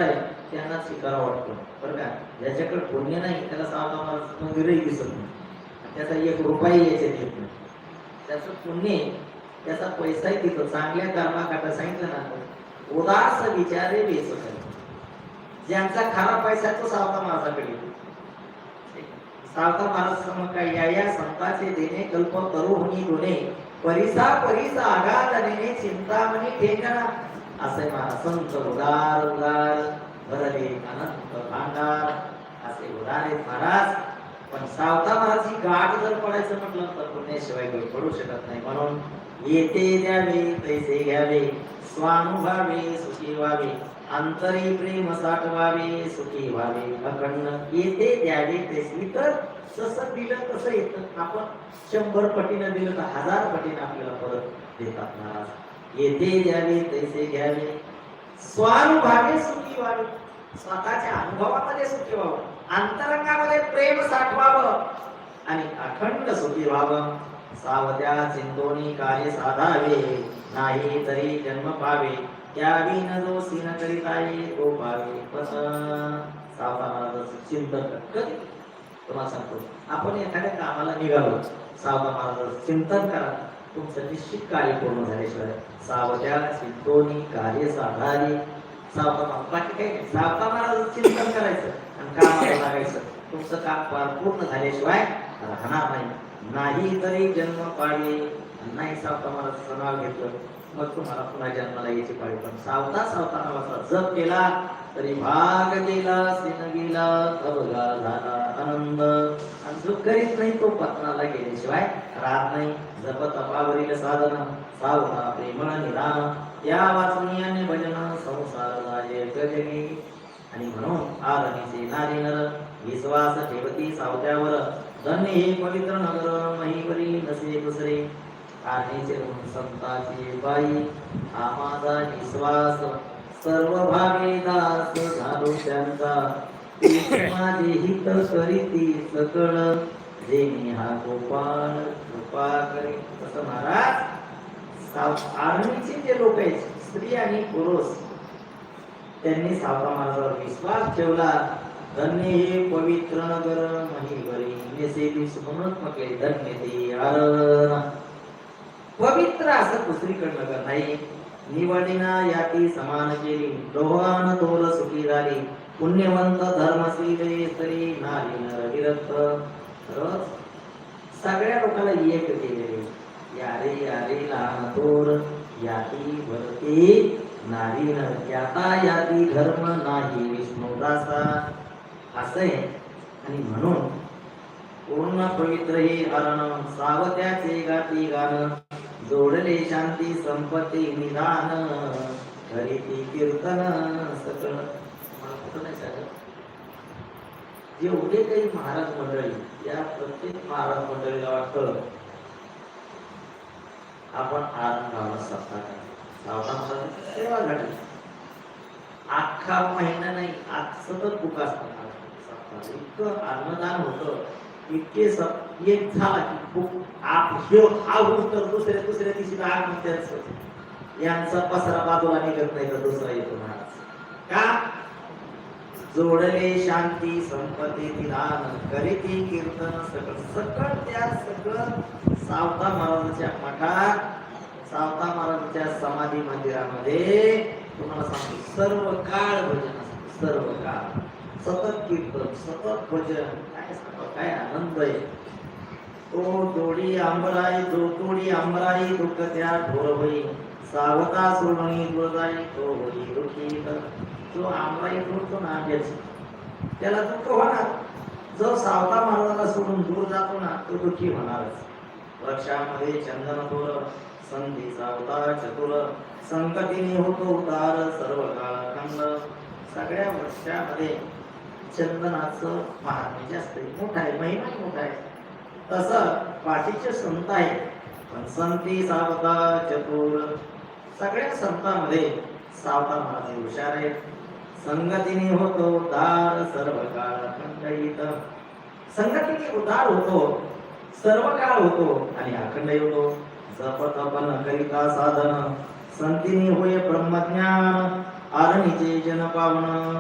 त्यांना स्वीकारावं वाटतं बरं का. ज्याच्याकडे पुण्य नाही त्याला सावता मंदिरही दिसत नाही, त्याचा एक रुपयाही याच्यात येत नाही. त्याचं पुण्य त्याचा पैसाही तिथं चांगल्या कर्माकाटा सांगितलं ना. उदास विचारे बेस, ज्यांचा खरा पैसा तो सावता महाराजाकडे. सावता महाराज समोर काय या संतांचे देणे कल्प करू होणी गुणे परिसा परिसा आघात नेणे चिंतामणी ठेंगणा. असे महाराज संत उदार उदार भरले अनंत भांडार असे उदार आहेत महाराज. पण सावता महाराज ही गाठ जर पडायचं म्हटलं तर पुण्याशिवाय पडू शकत नाही. म्हणून येते द्यावे पैसे घ्यावे स्वानुभवावे सुखी व्हावे अंतरी प्रेम साठवावे सुखी व्हावे अखंड. येते द्यावे पैसे तर जसं दिलं तसं येतं. आपण 100 पटीनं दिलं तर 1000 पटीनं आपल्याला परत देतात महाराज. येते द्यावे पैसे घ्यावे स्वानुभवावे सुखी व्हावे, स्वतःच्या अनुभवामध्ये सुखी व्हावं, अंतरंगामध्ये प्रेम साठवावं आणि अखंड सुखी व्हावं. सावत्या चिंतोनी कार्य साधावे नाही तरी जन्म पावे त्यावी न जो सीन करीताये तो पावे. सावता महाराजांचं चिंतन कधी तुम्हाला सांगतो. आपण एखाद्या कामाला निघालो, सावता महाराजांचं चिंतन करा, तुमचं निश्चित कार्य पूर्ण झाल्याशिवाय. सावत्या चिंतोनी कार्य साधावे सावता महाराज, बाकी काही नाही. सावता महाराजांचं चिंतन करायचं आणि कामाला लागायचं. तुमचं काम पूर्ण झाल्याशिवाय राहणार नाही. नाही तरी जन्म पाळी, नाही सावता महाराजांचं नाव घेतलं मग तुम्हाला पुन्हा जन्माला यायची पाळी. पण सावता सावता नावाचा जप केला तरी भाग गेला सिन गेला अवघा झाला आनंद. आणि जो करीत नाही तो पत्नाला गेल्याशिवाय राहत नाही. जप तपावरील साधन सावता प्रेमळ निदान त्या वाचनीयाने भजन संसार जाये जगे. आणि म्हणून आरणीचे नारी नर विश्वास ठेवती सावत्यावर धन्य हे पवित्र नगर महिवरी नसे दुसरे. आणीचे संताची बाई हा माझा विश्वास सर्व भावे दास झालो त्यांचा. माझे हित करीती सकळ देणी हा गोपाळ कृपा करी. तसं महाराज आर्मीचे जे लोक आहेत स्त्री आणि पुरुष त्यांनी सावता महाराजांवर विश्वास ठेवला. धन्य हे पवित्र नगर महिवरी नेसेली सुमनात्मके धन्य ते आरण. पवित्र असं दुसरीकडे नगर नाही. निवडिना याती समान केली दोहान तोल सुखी झाली. पुण्यवंत धर्मशीले स्त्री नारी नर विरक्त. सगळ्या लोकांना एक केलेले यारे यारे लहान थोर याती भरती नारी नर याता याती धर्म नाही विष्णू दासा असे. आणि म्हणून पूर्ण पवित्र हे अरण सावत्याचे गाती गाणं जोडले शांती संपत्ती निदान हरिती कीर्तन सकळ. जेवढे काही महाराज मंडळी या प्रत्येक महाराज मंडळीला वाटतं आपण आनंदाला सत्ता करा. सावता महाराज सेवा घडली अख्खा महिना नाही आज सतत बुक असतात. इतकं अन्नदान होतं इतके एक झाला की हा होत तर दुसऱ्या दिवशी आग यांचा पसरा बाजूला निघत नाही तर दुसरा येतो महाराज. का जोडले शांती संपत्ती निदान करीती कीर्तन सकळ सकळ. त्या सगळं सावता महाराजांच्या मठात सावता महाराजांच्या समाधी मंदिरामध्ये तुम्हाला सांगतो सर्व काळ भजन असतं. सर्व काळ सतत कीर्तन सतत भजन. काय आनंद आहे. तो जोडी आंबराई जो तोडी आंबराई दुःख त्या ढोर होई सावता सोडणी दुर्दाई तो होई दुःखी. जो आंबराई ढोरतो ना आंब्याची त्याला दुःख होणार. जो सावता महाराजाला सोडून दूर जातो ना तो दुःखी होणारच. वृक्षामध्ये चंदन थोर संधी सावता चतुर संकटीने होतो उतार सर्व काळ खंड. सगळ्या वृक्षामध्ये चंदनाचं महात्म्य जास्त मोठा आहे, महिमा मोठा आहे. तसं पाठीचे संत आहे पण संती सावता चतुर. सगळ्या संतांमध्ये सावता महाराज हुशार आहेत. संगतीने होतो उद्धार सर्व काळ अखंड. संगतीने उद्धार होतो सर्व काळ होतो आणि अखंड होतो. जप तप न करिता साधन संतीने होय ब्रह्मज्ञान आरणीचे जन पावन